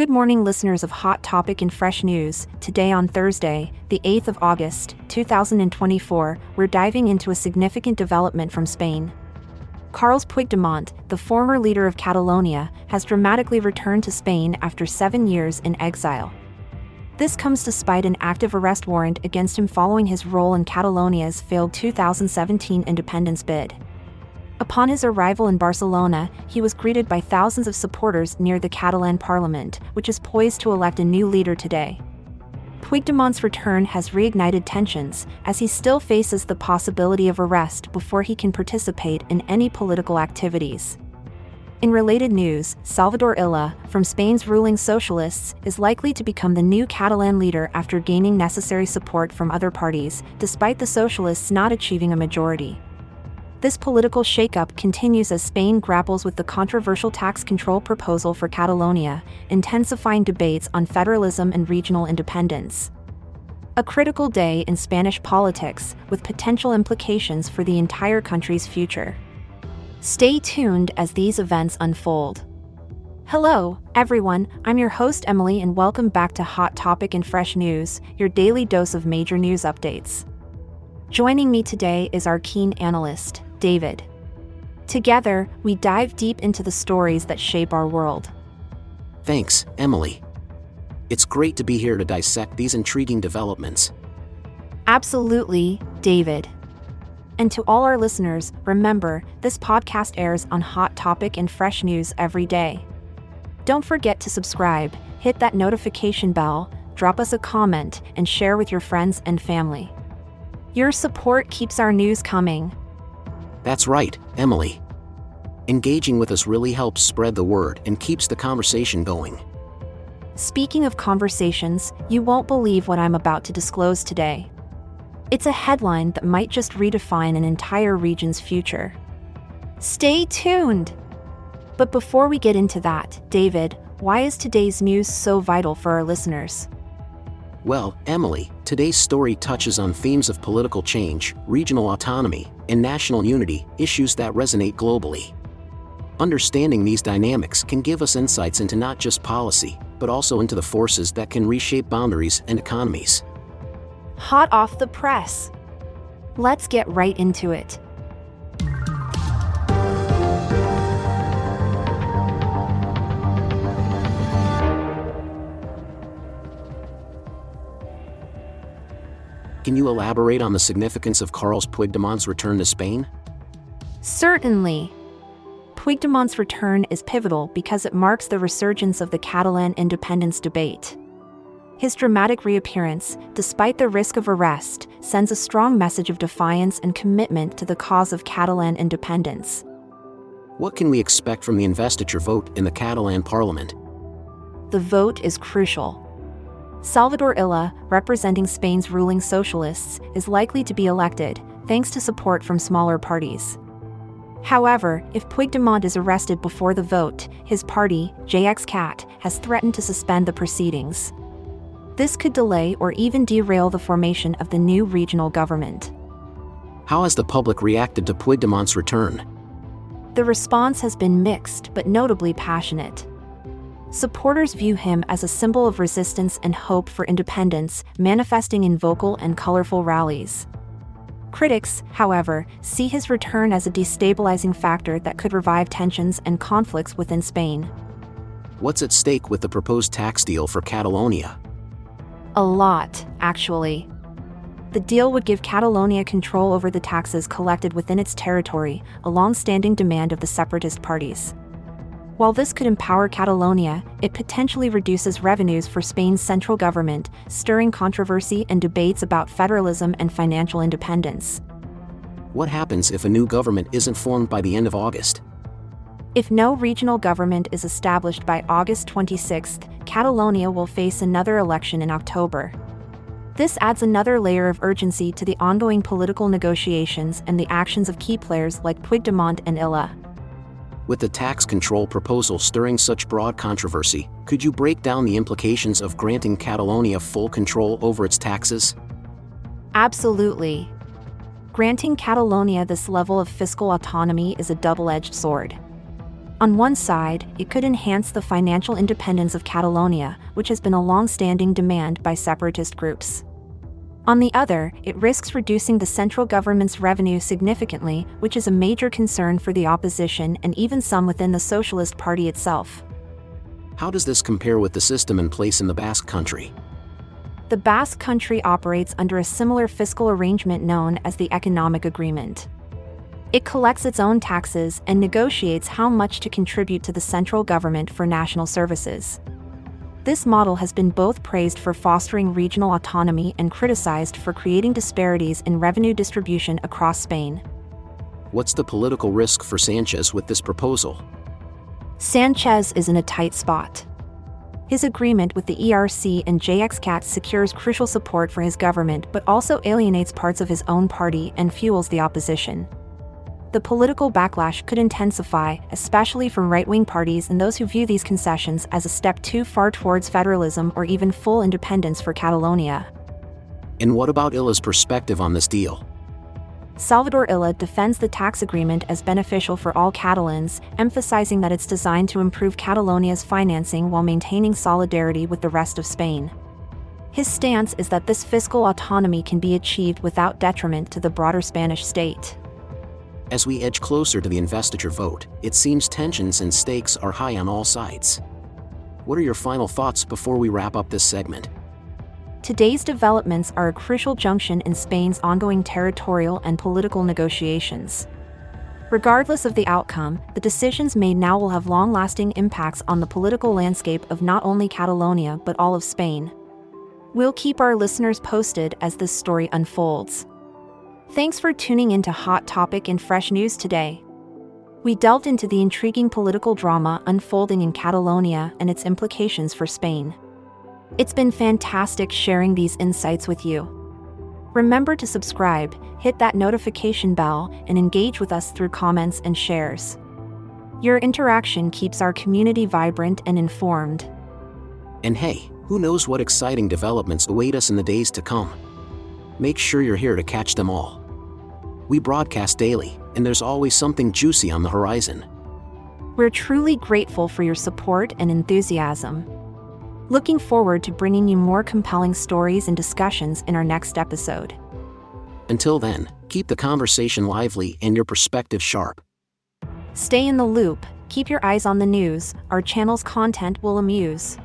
Good morning, listeners of Hot Topic and Fresh News. Today on Thursday, the 8th of August, 2024, we're diving into a significant development from Spain. Carles Puigdemont, the former leader of Catalonia, has dramatically returned to Spain after 7 years in exile. This comes despite an active arrest warrant against him following his role in Catalonia's failed 2017 independence bid. Upon his arrival in Barcelona, he was greeted by thousands of supporters near the Catalan parliament, which is poised to elect a new leader today. Puigdemont's return has reignited tensions, as he still faces the possibility of arrest before he can participate in any political activities. In related news, Salvador Illa, from Spain's ruling socialists, is likely to become the new Catalan leader after gaining necessary support from other parties, despite the socialists not achieving a majority. This political shakeup continues as Spain grapples with the controversial tax control proposal for Catalonia, intensifying debates on federalism and regional independence. A critical day in Spanish politics, with potential implications for the entire country's future. Stay tuned as these events unfold. Hello, everyone, I'm your host Emily and welcome back to Hot Topic and Fresh News, your daily dose of major news updates. Joining me today is our keen analyst, David. Together, we dive deep into the stories that shape our world. Thanks, Emily. It's great to be here to dissect these intriguing developments. Absolutely, David. And to all our listeners, remember, this podcast airs on Hot Topic and Fresh News every day. Don't forget to subscribe, hit that notification bell, drop us a comment, and share with your friends and family. Your support keeps our news coming. That's right, Emily. Engaging with us really helps spread the word and keeps the conversation going. Speaking of conversations, you won't believe what I'm about to disclose today. It's a headline that might just redefine an entire region's future. Stay tuned! But before we get into that, David, why is today's news so vital for our listeners? Well, Emily, today's story touches on themes of political change, regional autonomy, and national unity, issues that resonate globally. Understanding these dynamics can give us insights into not just policy, but also into the forces that can reshape boundaries and economies. Hot off the press. Let's get right into it. Can you elaborate on the significance of Carles Puigdemont's return to Spain? Certainly. Puigdemont's return is pivotal because it marks the resurgence of the Catalan independence debate. His dramatic reappearance, despite the risk of arrest, sends a strong message of defiance and commitment to the cause of Catalan independence. What can we expect from the investiture vote in the Catalan parliament? The vote is crucial. Salvador Illa, representing Spain's ruling socialists, is likely to be elected, thanks to support from smaller parties. However, if Puigdemont is arrested before the vote, his party, Ex-Catalan, has threatened to suspend the proceedings. This could delay or even derail the formation of the new regional government. How has the public reacted to Puigdemont's return? The response has been mixed but notably passionate. Supporters view him as a symbol of resistance and hope for independence, manifesting in vocal and colorful rallies. Critics, however, see his return as a destabilizing factor that could revive tensions and conflicts within Spain. What's at stake with the proposed tax deal for Catalonia? A lot, actually. The deal would give Catalonia control over the taxes collected within its territory, a long-standing demand of the separatist parties. While this could empower Catalonia, it potentially reduces revenues for Spain's central government, stirring controversy and debates about federalism and financial independence. What happens if a new government isn't formed by the end of August? If no regional government is established by August 26, Catalonia will face another election in October. This adds another layer of urgency to the ongoing political negotiations and the actions of key players like Puigdemont and Illa. With the tax control proposal stirring such broad controversy, could you break down the implications of granting Catalonia full control over its taxes? Absolutely. Granting Catalonia this level of fiscal autonomy is a double-edged sword. On one side, it could enhance the financial independence of Catalonia, which has been a long-standing demand by separatist groups. On the other, it risks reducing the central government's revenue significantly, which is a major concern for the opposition and even some within the Socialist Party itself. How does this compare with the system in place in the Basque Country? The Basque Country operates under a similar fiscal arrangement known as the Economic Agreement. It collects its own taxes and negotiates how much to contribute to the central government for national services. This model has been both praised for fostering regional autonomy and criticized for creating disparities in revenue distribution across Spain. What's the political risk for Sanchez with this proposal? Sanchez is in a tight spot. His agreement with the ERC and Ex-Cat secures crucial support for his government but also alienates parts of his own party and fuels the opposition. The political backlash could intensify, especially from right-wing parties and those who view these concessions as a step too far towards federalism or even full independence for Catalonia. And what about Illa's perspective on this deal? Salvador Illa defends the tax agreement as beneficial for all Catalans, emphasizing that it's designed to improve Catalonia's financing while maintaining solidarity with the rest of Spain. His stance is that this fiscal autonomy can be achieved without detriment to the broader Spanish state. As we edge closer to the investiture vote, it seems tensions and stakes are high on all sides. What are your final thoughts before we wrap up this segment? Today's developments are a crucial junction in Spain's ongoing territorial and political negotiations. Regardless of the outcome, the decisions made now will have long-lasting impacts on the political landscape of not only Catalonia but all of Spain. We'll keep our listeners posted as this story unfolds. Thanks for tuning into Hot Topic and Fresh News today. We delved into the intriguing political drama unfolding in Catalonia and its implications for Spain. It's been fantastic sharing these insights with you. Remember to subscribe, hit that notification bell, and engage with us through comments and shares. Your interaction keeps our community vibrant and informed. And hey, who knows what exciting developments await us in the days to come? Make sure you're here to catch them all. We broadcast daily, and there's always something juicy on the horizon. We're truly grateful for your support and enthusiasm. Looking forward to bringing you more compelling stories and discussions in our next episode. Until then, keep the conversation lively and your perspective sharp. Stay in the loop, keep your eyes on the news, our channel's content will amuse.